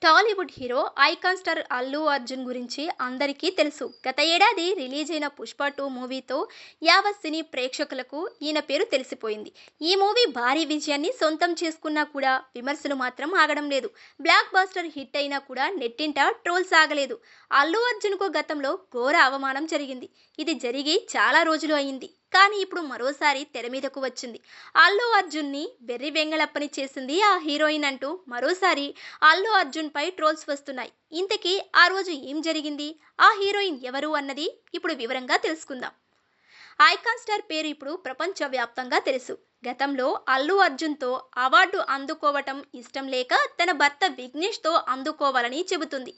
Tollywood hero icon star Allu Arjun గురించి అందరికీ తెలుసు. గత ఏడాది రిలీజ్ అయిన పుష్ప 2 మూవీతో యావత్ సినీ ప్రేక్షకులకు ఈయన పేరు తెలిసిపోయింది. ఈ మూవీ భారీ విజయాన్ని సొంతం చేసుకున్నా కూడా విమర్శలు మాత్రం ఆగడం లేదు. బ్లాక్ బాస్టర్ హిట్ అయినా కూడా నెట్టింట ట్రోల్స్ ఆగలేదు. అల్లు అర్జున్కు గతంలో ఘోర అవమానం జరిగింది. ఇది జరిగి చాలా రోజులు అయింది. కానీ ఇప్పుడు మరోసారి తెర మీదకు వచ్చింది. అల్లు అర్జున్ని వెర్రి వెంగళప్పని చేసింది ఆ హీరోయిన్ అంటూ మరోసారి అల్లు అర్జున్ పై ట్రోల్స్ వస్తున్నాయి. ఇంతకీ ఆ రోజు ఏం జరిగింది, ఆ హీరోయిన్ ఎవరు అన్నది ఇప్పుడు వివరంగా తెలుసుకుందాం. ఐకాన్ స్టార్ పేరు ఇప్పుడు ప్రపంచవ్యాప్తంగా తెలుసు. గతంలో అల్లు అర్జున్తో అవార్డు అందుకోవటం ఇష్టం లేక తన భర్త విఘ్నేష్తో అందుకోవాలని చెబుతుంది.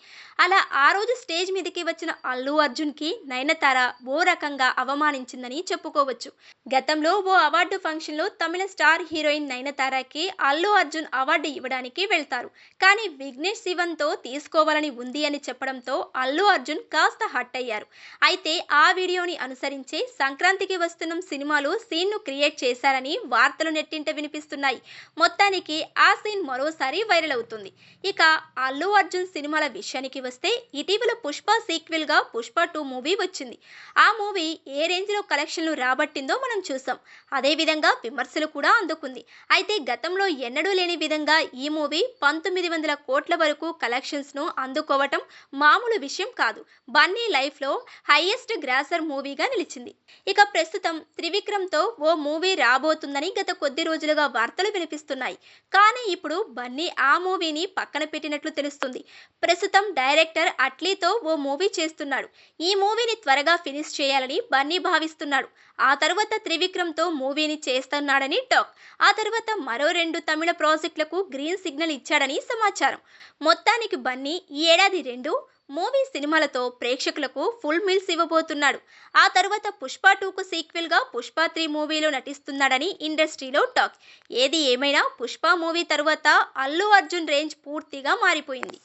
అలా ఆ రోజు స్టేజ్ మీదకి వచ్చిన అల్లు అర్జున్కి నయనతార ఓ రకంగా అవమానించిందని చెప్పుకోవచ్చు. గతంలో ఓ అవార్డు ఫంక్షన్లో తమిళ స్టార్ హీరోయిన్ నయనతారకి అల్లు అర్జున్ అవార్డు ఇవ్వడానికి వెళ్తారు. కానీ విఘ్నేష్ శివన్తో తీసుకోవాలని ఉంది అని చెప్పడంతో అల్లు అర్జున్ కాస్త హట్ అయ్యారు. అయితే ఆ వీడియోని అనుసరించే సంక్రాంతికి వస్తున్న సినిమాలో సీన్ను క్రియేట్ చేశారని వార్తలు నెట్టింట వినిపిస్తున్నాయి. మొత్తానికి ఆ సీన్ మరోసారి వైరల్ అవుతుంది. ఇక అల్లు అర్జున్ సినిమాల విషయానికి వస్తే ఇటీవల పుష్ప సీక్వెల్ గా పుష్ప 2 మూవీ వచ్చింది. ఆ మూవీ ఏ రేంజ్ లో కలెక్షన్లు రాబట్టిందో మనం చూసాం. అదే విధంగా విమర్శలు కూడా అందుకుంది. అయితే గతంలో ఎన్నడూ లేని విధంగా ఈ మూవీ 1900 కోట్ల వరకు కలెక్షన్స్ ను అందుకోవటం మామూలు విషయం కాదు. బన్నీ లైఫ్ లో హైయెస్ట్ గ్రాసర్ మూవీగా నిలిచింది. ఇక ప్రస్తుతం త్రివిక్రమ్ తో ఓ మూవీ రాబోతుందని గత కొద్ది రోజులుగా వార్తలు వినిపిస్తున్నాయి. కానీ ఇప్పుడు బన్నీ ఆ మూవీని పక్కన పెట్టినట్లు తెలుస్తుంది. ప్రస్తుతం డైరెక్టర్ అట్లీతో ఓ మూవీ చేస్తున్నాడు. ఈ మూవీని త్వరగా ఫినిష్ చేయాలని బన్నీ భావిస్తున్నాడు. ఆ తర్వాత త్రివిక్రమ్తో మూవీని చేస్తున్నాడని టాక్. ఆ తర్వాత మరో 2 తమిళ ప్రాజెక్టులకు గ్రీన్ సిగ్నల్ ఇచ్చాడని సమాచారం. మొత్తానికి బన్నీ ఈ ఏడాది 2 మూవీ సినిమాలతో ప్రేక్షకులకు ఫుల్ మీల్స్ ఇవ్వబోతున్నాడు. ఆ తర్వాత పుష్ప 2కు సీక్వెల్ గా పుష్ప 3 మూవీలో నటిస్తున్నాడని ఇండస్ట్రీలో టాక్. ఏది ఏమైనా పుష్ప మూవీ తరువాత అల్లు అర్జున్ రేంజ్ పూర్తిగా మారిపోయింది.